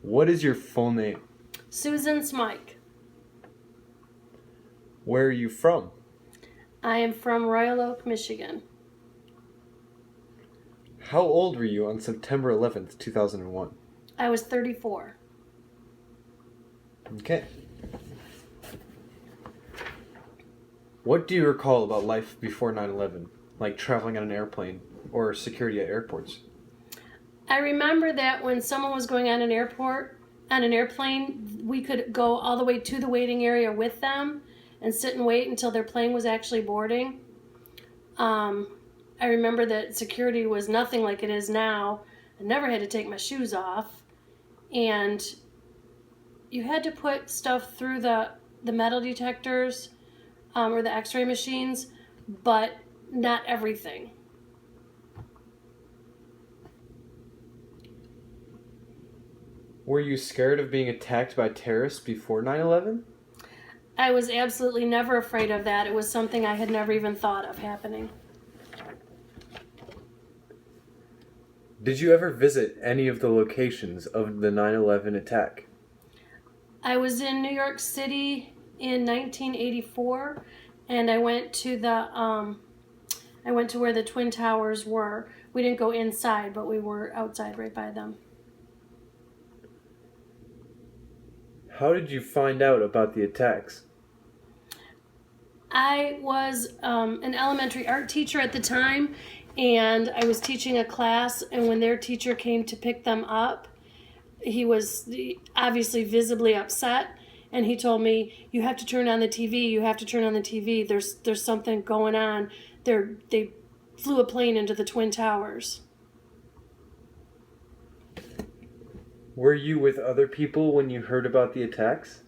What is your full name? Susan Smike. Where are you from? I am from Royal Oak, Michigan. How old were you on September 11th, 2001? I was 34. Okay. What do you recall about life before 9/11, like traveling on an airplane or security at airports? I remember that when someone was going on an airplane, we could go all the way to the waiting area with them and sit and wait until their plane was actually boarding. I remember that security was nothing like it is now. I never had to take my shoes off. And you had to put stuff through the metal detectors or the x-ray machines, but not everything. Were you scared of being attacked by terrorists before 9/11? I was absolutely never afraid of that. It was something I had never even thought of happening. Did you ever visit any of the locations of the 9/11 attack? I was in New York City in 1984, and I went to where the Twin Towers were. We didn't go inside, but we were outside right by them. How did you find out about the attacks? I was an elementary art teacher at the time, and I was teaching a class, and when their teacher came to pick them up, he was obviously visibly upset, and he told me, "You have to turn on the TV. You have to turn on the TV. There's something going on. They flew a plane into the Twin Towers." Were you with other people when you heard about the attacks?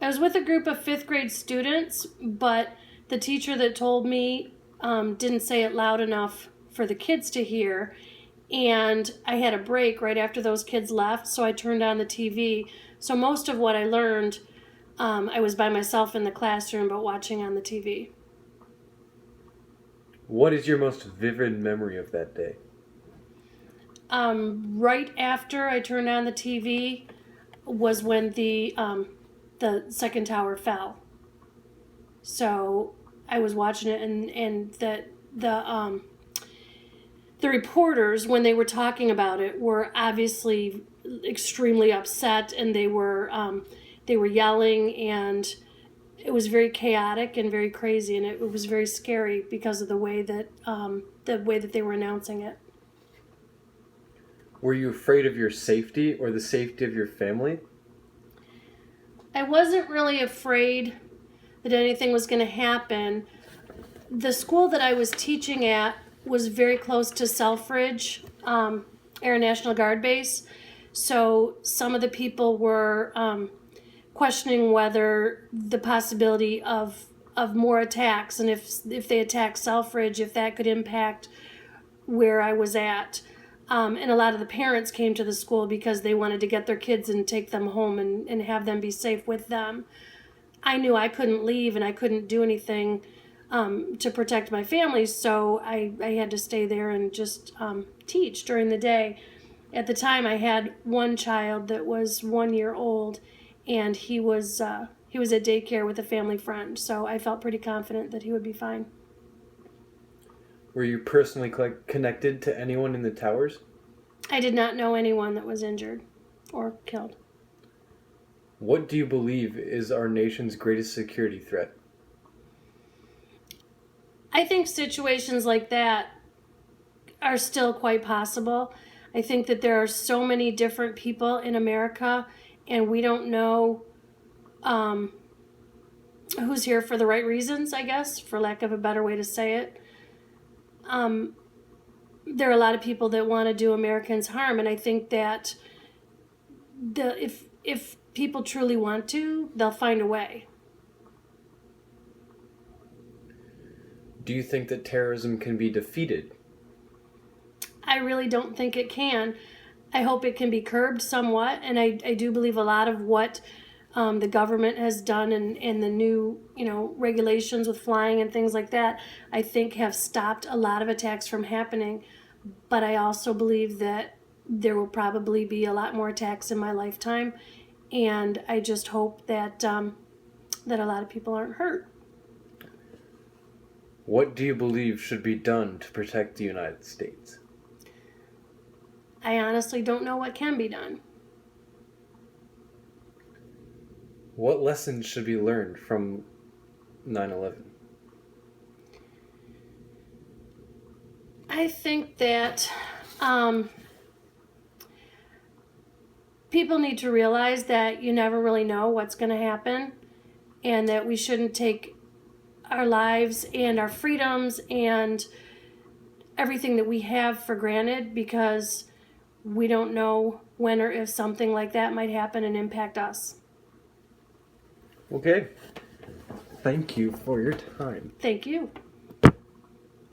I was with a group of fifth grade students, but the teacher that told me didn't say it loud enough for the kids to hear. And I had a break right after those kids left, so I turned on the TV. So most of what I learned, I was by myself in the classroom, but watching on the TV. What is your most vivid memory of that day? Right after I turned on the TV was when the second tower fell. So I was watching it, and the reporters, when they were talking about it, were obviously extremely upset, and they were yelling, and it was very chaotic and very crazy, and it was very scary because of the way that they were announcing it. Were you afraid of your safety or the safety of your family? I wasn't really afraid that anything was going to happen. The school that I was teaching at was very close to Selfridge Air National Guard Base, so some of the people were questioning whether the possibility of more attacks, and if they attacked Selfridge, if that could impact where I was at. And a lot of the parents came to the school because they wanted to get their kids and take them home and have them be safe with them. I knew I couldn't leave and I couldn't do anything to protect my family, so I had to stay there and just teach during the day. At the time, I had one child that was 1 year old, and he was at daycare with a family friend, so I felt pretty confident that he would be fine. Were you personally connected to anyone in the towers? I did not know anyone that was injured or killed. What do you believe is our nation's greatest security threat? I think situations like that are still quite possible. I think that there are so many different people in America, and we don't know who's here for the right reasons, I guess, for lack of a better way to say it. There are a lot of people that want to do Americans harm, and I think that if people truly want to, they'll find a way. Do you think that terrorism can be defeated? I really don't think it can. I hope it can be curbed somewhat, and I do believe a lot of what the government has done and the new regulations with flying and things like that, I think have stopped a lot of attacks from happening. But I also believe that there will probably be a lot more attacks in my lifetime, and I just hope that that a lot of people aren't hurt. What do you believe should be done to protect the United States? I honestly don't know what can be done. What lessons should be learned from 9/11? I think that people need to realize that you never really know what's going to happen, and that we shouldn't take our lives and our freedoms and everything that we have for granted, because we don't know when or if something like that might happen and impact us. Okay. Thank you for your time. Thank you.